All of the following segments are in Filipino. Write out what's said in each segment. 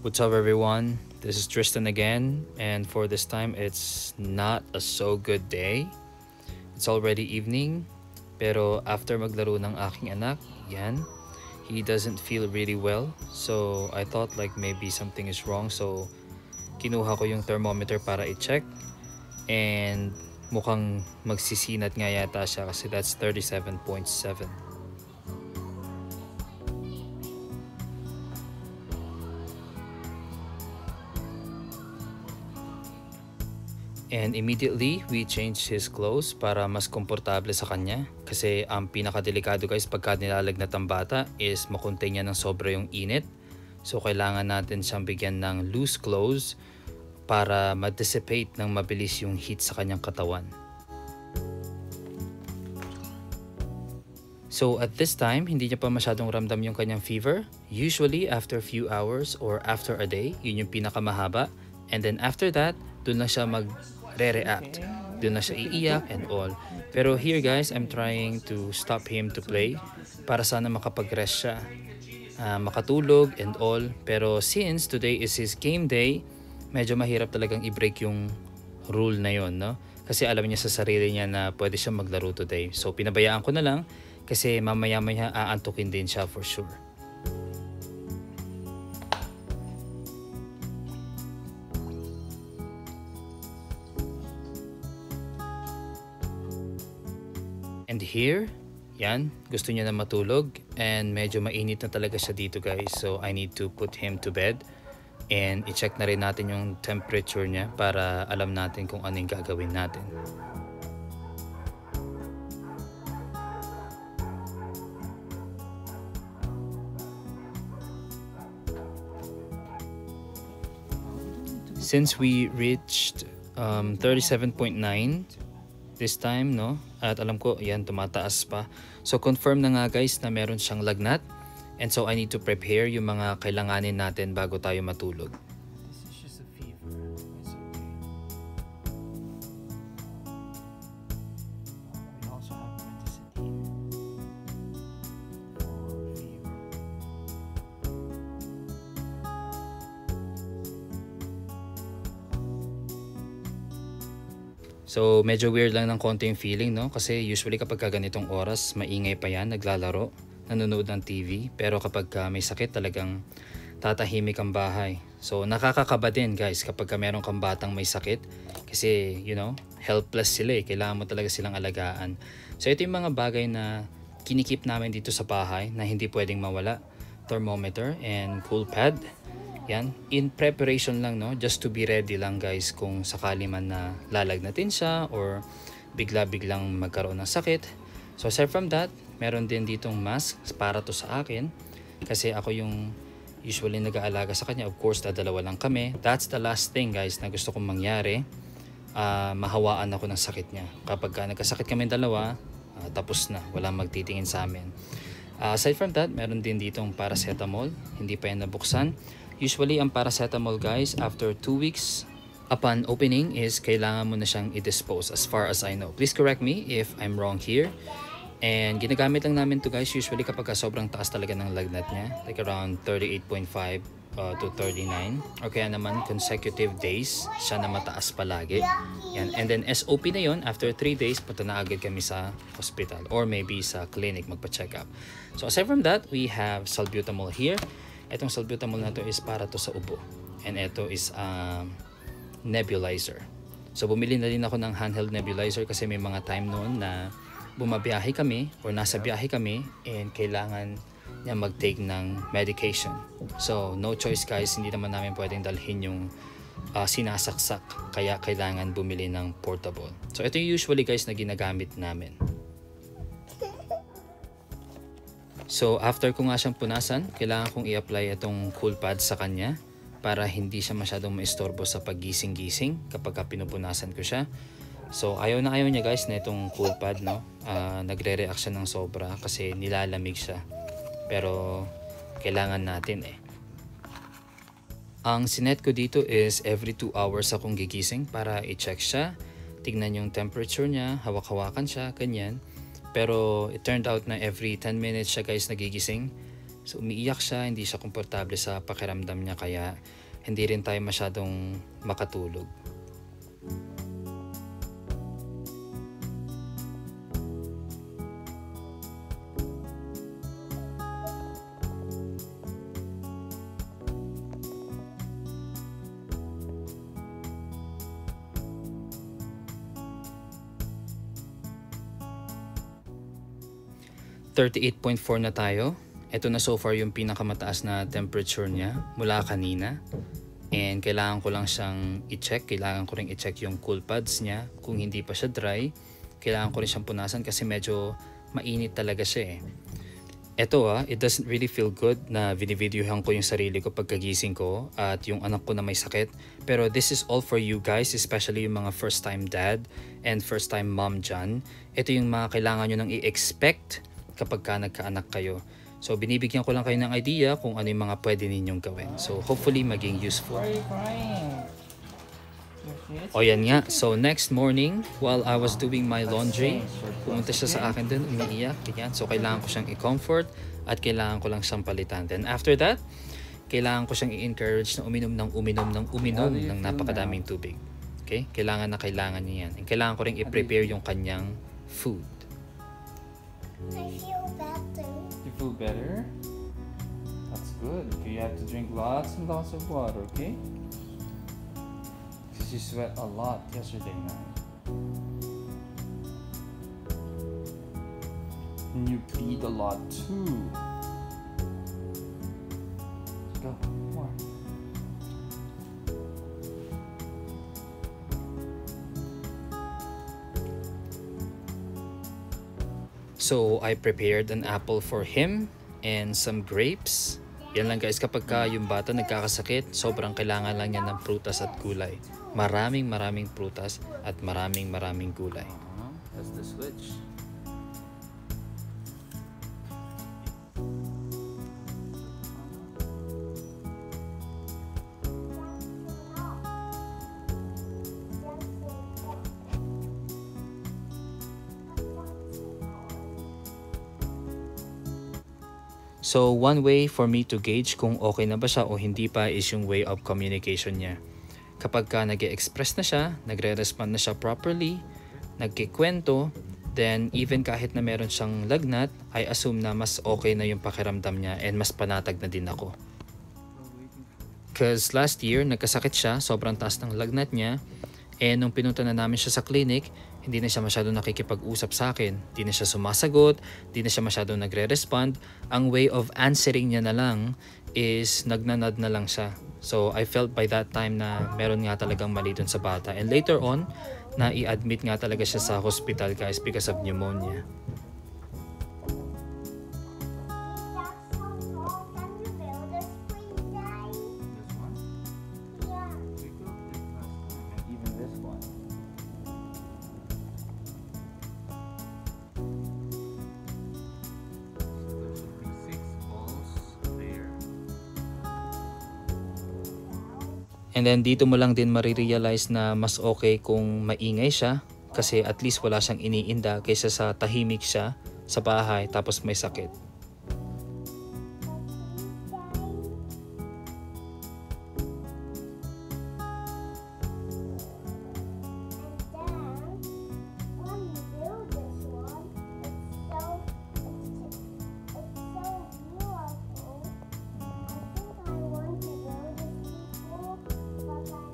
What's up everyone? This is Tristan again, and for this time it's not a so good day. It's already evening, pero after maglaro ng aking anak, yan, he doesn't feel really well. So I thought like maybe something is wrong, so kinuha ko yung thermometer para i-check, and mukhang magsisinat nga yata siya kasi that's 37.7. And immediately, we changed his clothes para mas komportable sa kanya. Kasi ang pinakadelikado guys pagka nilalagnat ang bata is makuntay niya ng sobra yung init. So kailangan natin siyang bigyan ng loose clothes para ma-dissipate ng mabilis yung heat sa kanyang katawan. So at this time, hindi niya pa masyadong ramdam yung kanyang fever. Usually after a few hours or after a day, yun yung pinakamahaba. And then after that, dun lang siya mag-react. Dun na siya iiyak and all. Pero here guys, I'm trying to stop him to play para sana makapag-rest siya. Makatulog and all. Pero since today is his game day, medyo mahirap talagang i-break yung rule na yon, no? Kasi alam niya sa sarili niya na pwede siya maglaro today. So pinabayaan ko na lang kasi mamaya-maya aantukin din siya for sure. And here, yan, gusto niya na matulog and medyo mainit na talaga siya dito guys. So I need to put him to bed and i-check na rin natin yung temperature niya para alam natin kung ano yung gagawin natin. Since we reached 37.9 this time, no? At alam ko, yan, tumataas pa. So, confirm na nga guys na meron siyang lagnat. And so, I need to prepare yung mga kailanganin natin bago tayo matulog. This is just a fever. It's okay. We also have medicine for fever. So, medyo weird lang ng konti yung feeling, no? Kasi usually kapag ganitong oras, maingay pa yan, naglalaro, nanonood ng TV. Pero kapag may sakit, talagang tatahimik ang bahay. So, nakakakaba din guys kapag meron kang batang may sakit. Kasi, you know, helpless sila eh. Kailangan mo talaga silang alagaan. So, ito yung mga bagay na kinikip namin dito sa bahay na hindi pwedeng mawala. Thermometer and cool pad. Yan, in preparation lang, no, just to be ready lang guys kung sakali man na lalagnatin siya or bigla-biglang magkaroon ng sakit. So aside from that, meron din ditong mask para to sa akin kasi ako yung usually nag-aalaga sa kanya. Of course, dalawa lang kami. That's the last thing guys na gusto kong mangyari. Mahawaan ako ng sakit niya. Kapag nagkasakit kami dalawa, tapos na, walang magtitingin sa amin. Aside from that, meron din ditong paracetamol, hindi pa yan nabuksan. Usually, ang paracetamol guys, after 2 weeks upon opening is kailangan mo na siyang i-dispose as far as I know. Please correct me if I'm wrong here. And ginagamit lang namin to guys usually kapag sobrang taas talaga ng lagnat niya. Like around 38.5 to 39. Or kaya naman consecutive days siya na mataas palagi. Yan. And then SOP na yon, after 3 days, punta na agad kami sa hospital or maybe sa clinic magpa-check up. So aside from that, we have salbutamol here. Itong salbutamol na to is para to sa ubo. And ito is nebulizer. So bumili na din ako ng handheld nebulizer kasi may mga time noon na bumabiyahe kami or nasa biyahe kami and kailangan niya mag-take ng medication. So no choice guys, hindi naman namin pwedeng dalhin yung sinasaksak. Kaya kailangan bumili ng portable. So ito yung usually guys na ginagamit namin. So after ko nga siyang punasan, kailangan kong i-apply itong cool pad sa kanya para hindi siya masyadong maistorbo sa paggising-gising kapag pinupunasan ko siya. So ayaw niya guys na itong cool pad, no? Nagre-react siya ng sobra kasi nilalamig siya. Pero kailangan natin eh. Ang sinet ko dito is every 2 hours akong gigising para i-check siya. Tignan yung temperature niya, hawak-hawakan siya, ganyan. Pero it turned out na every 10 minutes siya guys nagigising. So umiiyak siya, hindi siya komportable sa pakiramdam niya kaya hindi rin tayo masyadong makatulog. .4 na tayo. Ito na so far yung pinakamataas na temperature niya mula kanina. And kailangan ko lang siyang i-check. Kailangan ko rin i-check yung cool pads niya. Kung hindi pa siya dry, kailangan ko rin siyang punasan kasi medyo mainit talaga siya eh. Ito it doesn't really feel good na binivideohan ko yung sarili ko pagkagising ko at yung anak ko na may sakit. Pero this is all for you guys, especially yung mga first time dad and first time mom dyan. Ito yung mga kailangan nyo nang i-expect kapag ka nagkaanak kayo. So binibigyan ko lang kayo ng idea kung ano yung mga pwede ninyong gawin. So hopefully maging useful. Why are you crying? O yan nga, so next morning while I was doing my laundry, pumunta siya sa akin dun, umiiyak, ganyan. So kailangan ko siyang i-comfort at kailangan ko lang siyang palitan. Then after that, kailangan ko siyang i-encourage na uminom ng napakadaming tubig. Okay? Kailangan niya yan. And kailangan ko rin i-prepare yung kanyang food. I feel better. You feel better? That's good. Okay, you have to drink lots and lots of water, okay? Because you sweat a lot yesterday night. And you peed a lot too. Go, more. So I prepared an apple for him and some grapes. Yan lang guys, kapag ka yung bata nagkakasakit, sobrang kailangan lang niya ng prutas at gulay. Maraming prutas at maraming gulay. That's the switch. So one way for me to gauge kung okay na ba siya o hindi pa is yung way of communication niya. Kapag ka nag-express na siya, nagre-respond na siya properly, nagkikwento, then even kahit na meron siyang lagnat, I assume na mas okay na yung pakiramdam niya and mas panatag na din ako. Because last year, nagkasakit siya, sobrang taas ng lagnat niya, and nung pinunta na namin siya sa clinic, hindi na siya masyadong nakikipag-usap sa akin. Hindi na siya sumasagot, hindi na siya masyadong nagre-respond. Ang way of answering niya na lang is nagnanod na lang siya. So I felt by that time na meron nga talagang mali dun sa bata. And later on, na i-admit nga talaga siya sa hospital guys because of pneumonia. That's so tall. Can you build a spring guy? This one? Yeah. We built it last time. And even this one. So there should be 6 balls there. And then dito mo lang din marirealize na mas okay kung maingay siya kasi at least wala siyang iniinda kaysa sa tahimik siya sa bahay tapos may sakit. You feel better now?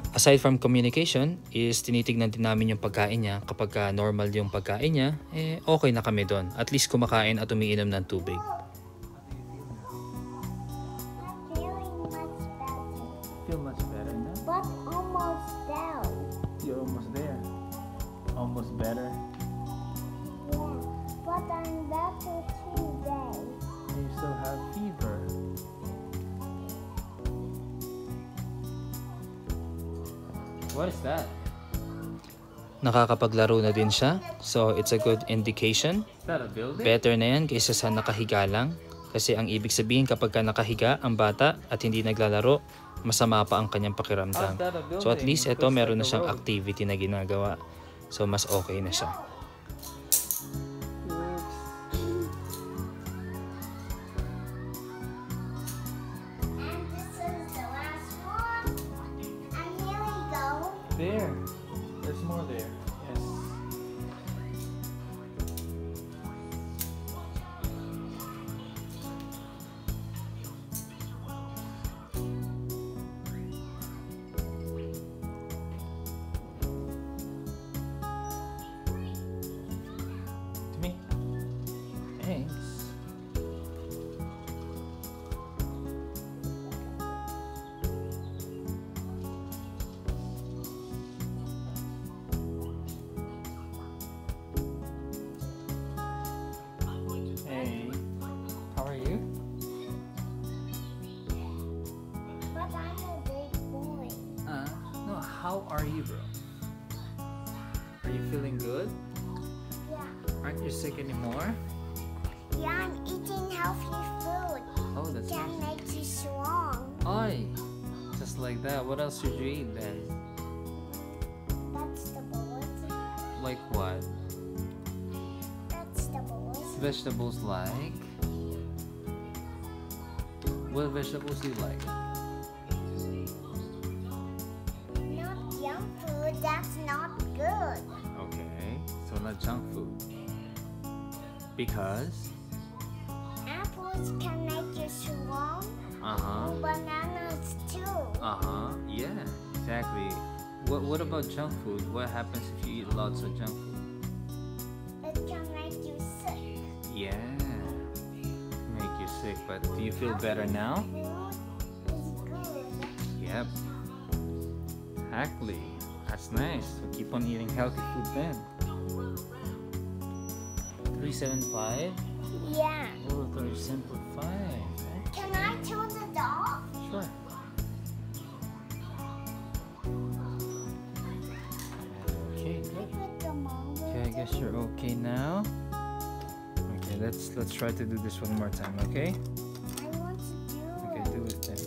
Aside from communication is tinitignan din namin yung pagkain niya. Kapag normal yung pagkain niya, okay na kami doon. At least kumakain at umiinom ng tubig. Feeling much better. Feel much better now? But almost down. You're almost there. Almost better. Yeah. But I'm better too. still have fever. What is that? Nakakapaglaro na din siya. So, it's a good indication. Is that a building? Better na yan kaysa sa nakahiga lang. Kasi ang ibig sabihin kapag ka nakahiga ang bata at hindi naglalaro, masama pa ang kanyang pakiramdam. So at least ito meron na siyang activity na ginagawa. So mas okay na siya. And this is the last one. And here we go. There. There's more there. Yes. To me. Thanks. Hey, how are you? But I'm a big boy. No, how are you, bro? Are you feeling good? Yeah. Aren't you sick anymore? Yeah, I'm eating healthy food. Oh, that's Can make you strong. Oi! Just like that. What else did you eat then? Vegetables. Like what? Vegetables. Vegetables like? What vegetables do you like? Not junk food. That's not good. Okay, so not junk food. Because? Apples can make you strong. Uh-huh. Bananas too. Uh-huh. Yeah, exactly. What about junk food? What happens if you eat lots of junk food? It can make you sick. Yeah. Make you sick, but do you feel better now? Food is good. Yep. Exactly. That's nice. So keep on eating healthy food then. 375? Yeah. Oh, 375. Can I turn it off? Sure. Okay, good. Look at the moment. Okay, I guess you're okay now. Okay, let's try to do this one more time, okay? I want to do Okay, it. do it then.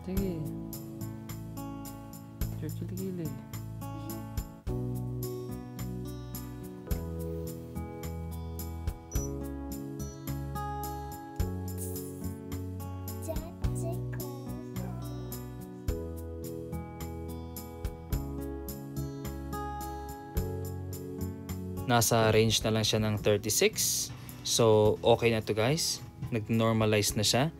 Sige. Kilig-kilig. That tickles. Nasa range na lang siya ng 36. So okay na to guys. Nag-normalize na siya.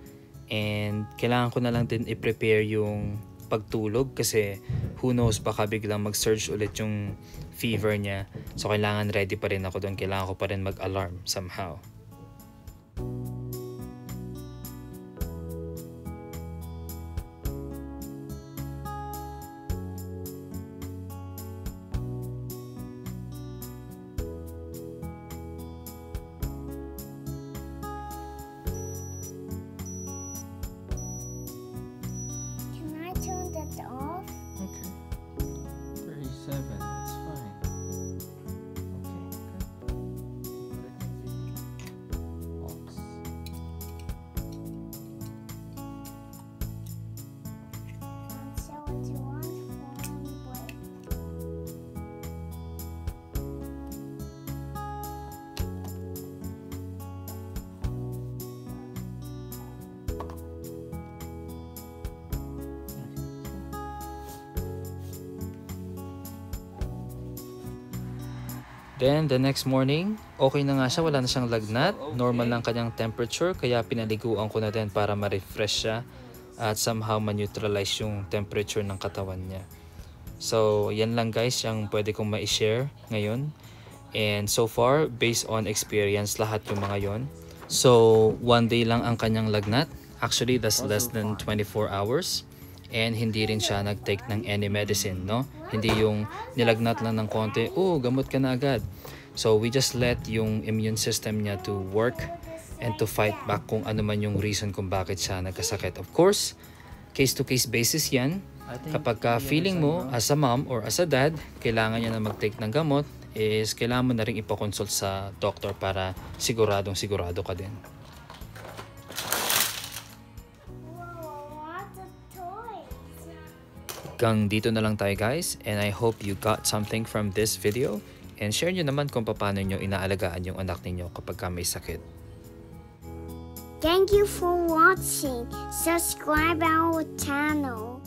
And kailangan ko na lang din i-prepare yung pagtulog kasi who knows baka biglang mag-surge ulit yung fever niya. So kailangan ready pa rin ako doon. Kailangan ko pa rin mag-alarm somehow. Can I turn that off? Okay. 37, that's fine. Okay, good. Put it in the box. And so it's one break. Then the next morning, okay na nga siya, wala na siyang lagnat, normal lang kanyang temperature, kaya pinaliguan ko na din para ma-refresh siya at somehow ma-neutralize yung temperature ng katawan niya. So yan lang guys yung pwede kong ma-share ngayon. And so far, based on experience, lahat yung mga yon. So, 1 day lang ang kanyang lagnat. Actually, that's less than 24 hours. And hindi rin siya nag-take ng any medicine, no? Hindi yung nilagnat lang ng konti, oh, gamot ka na agad. So, we just let yung immune system niya to work and to fight back kung ano man yung reason kung bakit siya nagkasakit. Of course, case-to-case basis yan. Kapag feeling mo as a mom or as a dad, kailangan niya na mag-take ng gamot, is kailangan mo na rin ipakonsult sa doctor para sigurado ka din. Hanggang dito na lang tayo guys, and I hope you got something from this video, and share nyo naman kung paano nyo inaalagaan yung anak ninyo kapag may sakit. Thank you for watching. Subscribe our channel.